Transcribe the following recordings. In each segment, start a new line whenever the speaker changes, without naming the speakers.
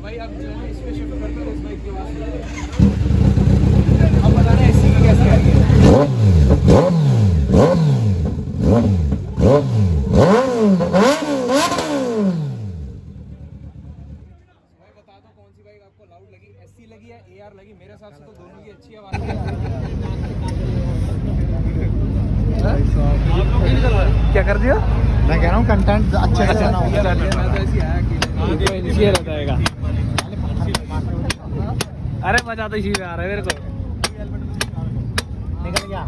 भाई आप जो है इसमें शिफ्ट करते हो इस बाइक के बाद अब बता रहे हैं एसी की कैसे आएगी। भाई बता दो कौन सी बाइक आपको लाउड लगी, एसी लगी या एआर लगी? मेरे हिसाब से तो दोनों की अच्छी आवाज है। क्या कर दिया?
मैं कह रहा हूँ कंटेंट अच्छे से बनाओ।
अरे मजा तो इसी में आ रहा है मेरे को।
निकल गया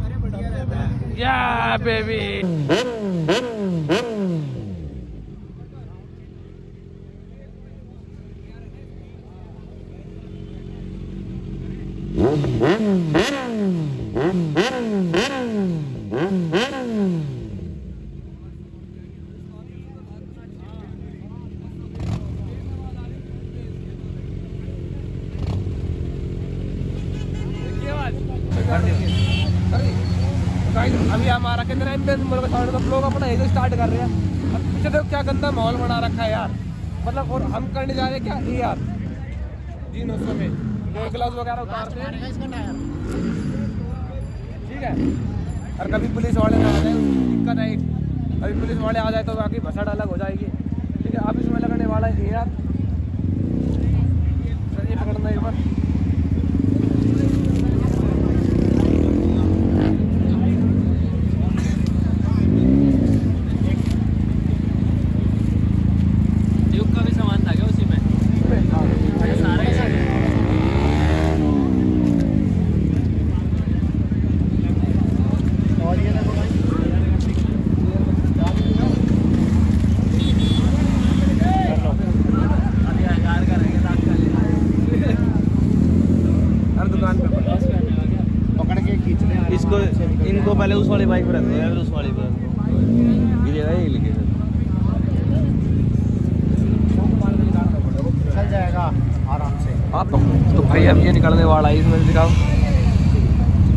या बेबी अभी हमारा कितना लोग अपना एक स्टार्ट कर रहे हैं। अब पीछे देखो क्या गंदा माहौल बना रखा है यार। मतलब और हम करने जा रहे हैं क्या ये यार जी 900 में ग्लास वगैरह उतारते हैं, ठीक है। और कभी पुलिस वाले ना आ जाए दिक्कत है एक, अभी पुलिस वाले आ जाए तो बाकी भसड़ अलग हो जाएगी, ठीक है। अब इसमें लगने वाला है यार, चलिए पकड़ना एक बार।
इसको इनको पहले उस वाली बाइक पर रख दो या फिर उस वाली पर गिरेगा ये लिखेगा
चल जाएगा आराम से।
आप तो भाई अब ये निकलने वाला है, इसमें दिखाओ।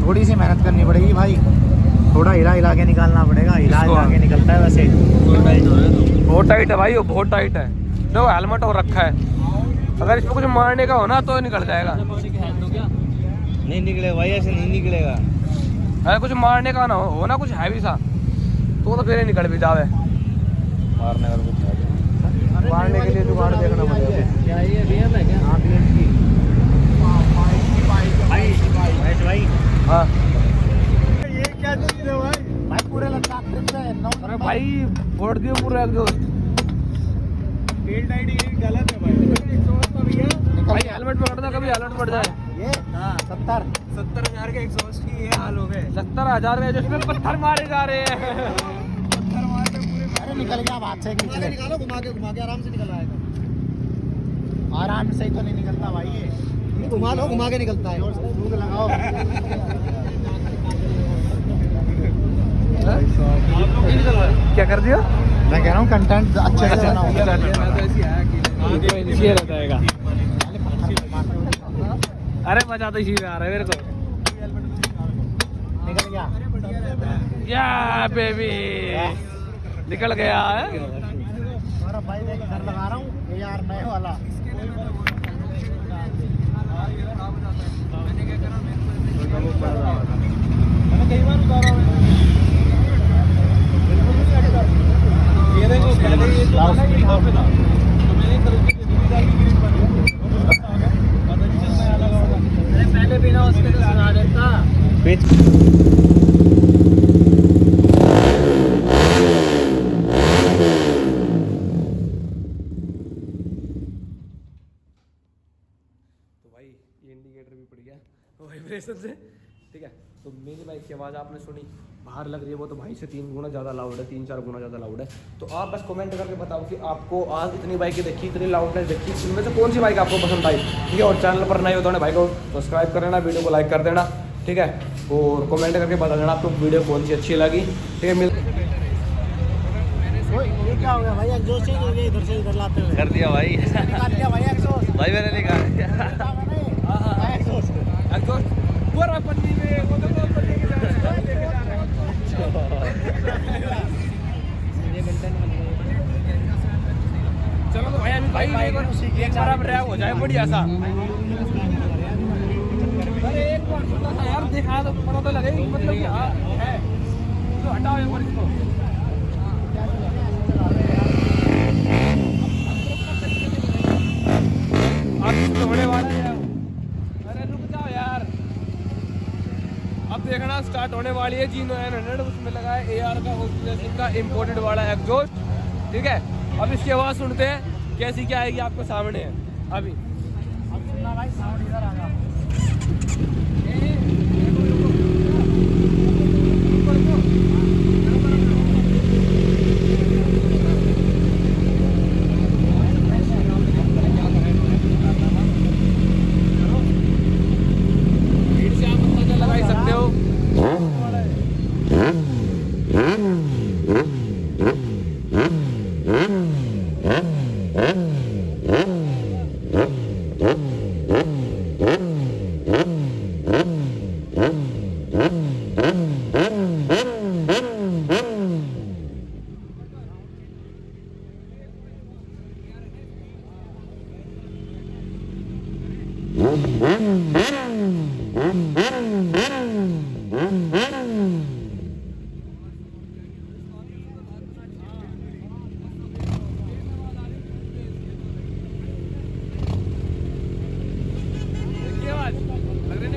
थोड़ी सी मेहनत करनी पड़ेगी भाई, थोड़ा हिला हिला के निकालना पड़ेगा। हिला हिला के निकलता है वैसे।
बहुत टाइट है भाई, वो बहुत टाइट है। देखो हेलमेट और रखा है, अगर इसमें कुछ मारने का हो ना तो निकल जाएगा।
नहीं निकलेगा भाई, ऐसे नहीं निकलेगा।
अगर कुछ मारने का ना हो ना कुछ हैवी सा तो फिर ही निकल भी जावे।
मारने का कुछ
मारने के लिए जुगाड़ देखना पड़ेगा।
क्या ये BM है क्या? हाँ BM की। भाई
हाँ
ये क्या चीज है भाई पूरे लद्दाख ट्रिप पे
अरे भाई फोड़ दियो पूरा एग्जॉस्ट।
फील्ड आईडी गलत है भाई।
भाई हेलमेट पकड़ना, कभी हेलमेट पड़ जाए।
ये 70,000 के एग्जॉस्ट की ये हाल हो गए।
70,000 में जिसमें पत्थर मारे जा रहे हैं।
अरे निकल गया हाथ से खींच ले। निकालो घुमा के आराम से निकल आएगा। आराम से ही तो नहीं निकलता भाई ये। घुमा लो, घुमा के निकलता है। भूख लगाओ।
क्या कर दिया?
मैं कह रहा हूँ कंटेंट अच्छे से बनाओ।
अरे मजा तो इसी में आ रहा है मेरे को।
निकल गया
या बेबी निकल गया है।
और भाई मैं घर लगा रहा हूँ ये यार नए वाला। मैंने कई बार उतारा हूँ ये देखो पहले ये तो पहले बिना उसके तो सुना देता। इंडिकेटर भी पड़ गया वाइब्रेशन से, ठीक है। तो मेरी बाइक की आवाज़ आपने सुनी, बाहर लग रही है वो तो भाई से 3 गुना ज़्यादा लाउड है, 3-4 गुना ज़्यादा लाउड है। तो आप बस कमेंट करके बताओ कि आपको आज इतनी बाइकें देखी, इतनी लाउडनेस देखी, इनमें से कौन सी बाइक आपको पसंद आई, ठीक है। और चैनल पर नए हो तो भाई को सब्सक्राइब कर देना, वीडियो को लाइक कर देना, ठीक है। और कमेंट करके बता देना आपको वीडियो कौन सी अच्छी लगी, ठीक है। ये क्या हो गया भाई? एग्जॉस्ट ही नहीं इधर से इधर लाते हुए
कर दिया भाई।
निकाल दिया भाई एग्जॉस्ट।
भाई मैंने निकाल दिया।
एग्जॉस्ट
पूरा पन्नी में वो तो पन्नी के लेके जा रहे हैं। चलो तो भाई एक बार हमारा रैप हो जाए बढ़िया सा। अरे एक बार छोटा सा यार दिखा तो पता तो लगे मतलब कि हाँ है, तो हटाओ एक बार इसको। अब तो होने वाला है यार। अरे रुक जाओ यार, अब देखना स्टार्ट होने वाली है G900, उसमें लगा है AR का ओसिलेशन का इम्पोर्टेड वाला एग्जॉस्ट, ठीक है। अब इसकी आवाज़ सुनते हैं कैसी क्या आएगी आपको सामने है अभी। अब सुनना भाई, साउंड इधर आ रहा।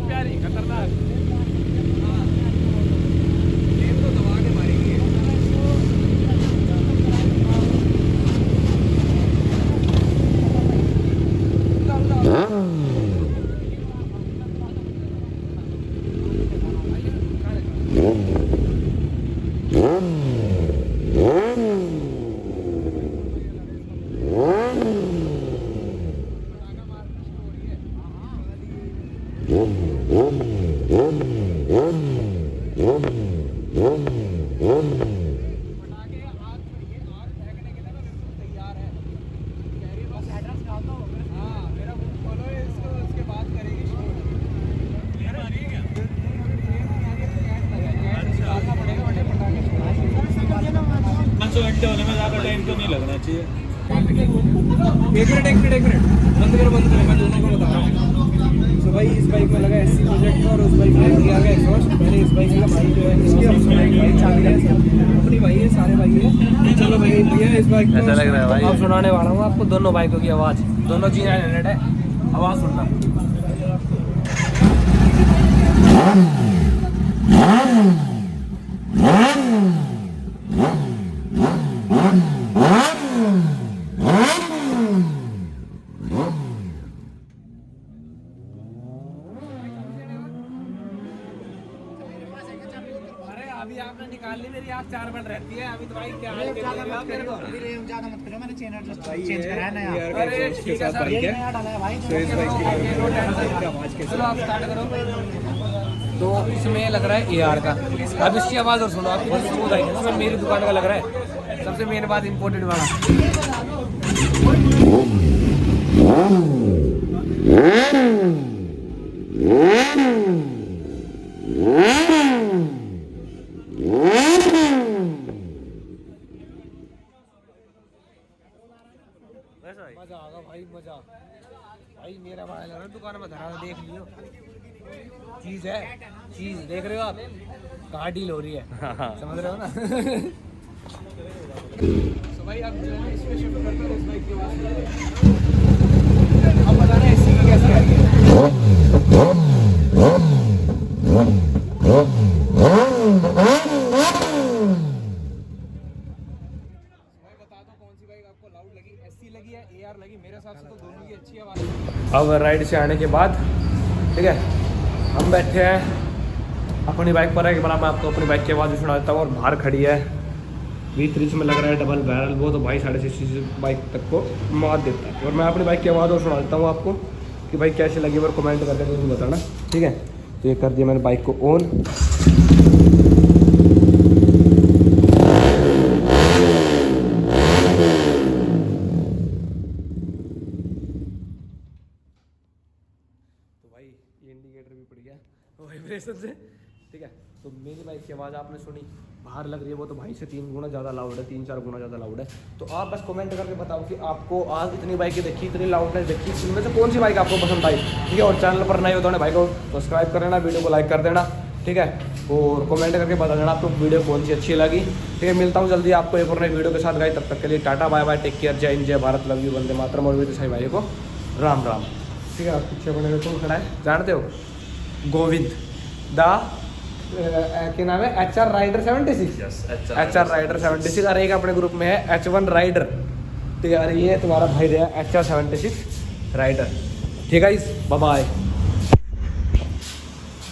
प्यारी खतरनाक, ये तो दबा के मारेंगे।
घंटे होने में ज़्यादा टाइम तो नहीं लगना चाहिए।
एक मिनट बंद करो मैं दोनों को बता रहा हूँ। तो भाई इस बाइक में लगा SC प्रोजेक्ट और उस बाइक में दिया गया एग्जॉस्ट। पहले इस बाइक का भाई जो है इसकी हम सुनाएंगे, भाई चाबी अपनी भाई है, सारे भाई है। चलो भाई भैया इस बाइक
ऐसा लग रहा है भाई।
अब सुनाने वाला हूँ आपको दोनों बाइकों की आवाज़, दोनों G900 है, आवाज़ सुनना। अभी आपने निकाल ली, मेरी आँख 4 बन रहती है अभी। तो भाई क्या हाल कर रहे हो आप मेरे को?
ज्यादा मत करो, मैंने चेन चेंज कराया नया।
अरे ठीक है सर,
ये नया डाला है भाई।
चलो आप स्टार्ट करो। तो इसमें लग रहा है AR का। अब इसकी आवाज़ और सुनो, आपकी स्मूथ आएगी। इसमें मेरी दुकान का लग रहा है, सबसे मेन बात इम्पोर्टेंट वाला। मजा आगा भाई, मजा भाई। मेरा भाई लग रहा है दुकान में धरा, देख लियो चीज है, चीज देख रहे हो आप कहाँ डील हो रही है, समझ रहे हो ना। तो भाई अब जो है इसमें शिफ्ट करते हैं, इस बाइक की आवाज़ अब बताना है SC की कैसे आएगी। अब राइड से आने के बाद ठीक है हम बैठे हैं अपनी बाइक पर है कि मैं आपको अपनी बाइक की आवाज़ भी सुना देता हूँ। और बाहर खड़ी है V30 में लग रहा है डबल बैरल, वो तो भाई 6.5 बाइक तक को मार देता है। और मैं अपनी बाइक की आवाज़ और सुना देता हूँ आपको कि भाई कैसी लगी, और कमेंट करके मुझे बताना, ठीक है। तो ये कर दिया मैंने बाइक को ऑन। इंडिकेटर भी पड़ गया वाइब्रेशन से,
ठीक है। तो मेरी बाइक की आवाज़ आपने सुनी, बाहर लग रही है वो तो भाई से 3 गुना ज़्यादा लाउड है, 3-4 गुना ज़्यादा लाउड है। तो आप बस कमेंट करके बताओ कि आपको आज इतनी बाइकें देखी, इतनी लाउडनेस देखी, इनमें से कौन सी बाइक आपको पसंद आई, ठीक है। और चैनल पर नए हो तो भाई को सब्सक्राइब कर देना, वीडियो को लाइक कर देना, ठीक है। और कमेंट करके बता देना आपको वीडियो कौन सी अच्छी लगी, ठीक है। मिलता हूँ जल्दी आपको एक और नई वीडियो के साथ गाइस, तब तक के लिए tata bye bye, take care, जय हिंद, जय भारत, लव यू, वंदे मातरम। और मेरे साई भाई को राम राम, ठीक है। आप पीछे बने कौन खड़ा है जानते हो, गोविंद दा क्या नाम है, HR राइडर 76, HR राइडर 76। अरे एक अपने ग्रुप में है H1 राइडर, ठीक है। अरे ये तुम्हारा भाई रहा HR 76 राइडर, ठीक है। Bye bye.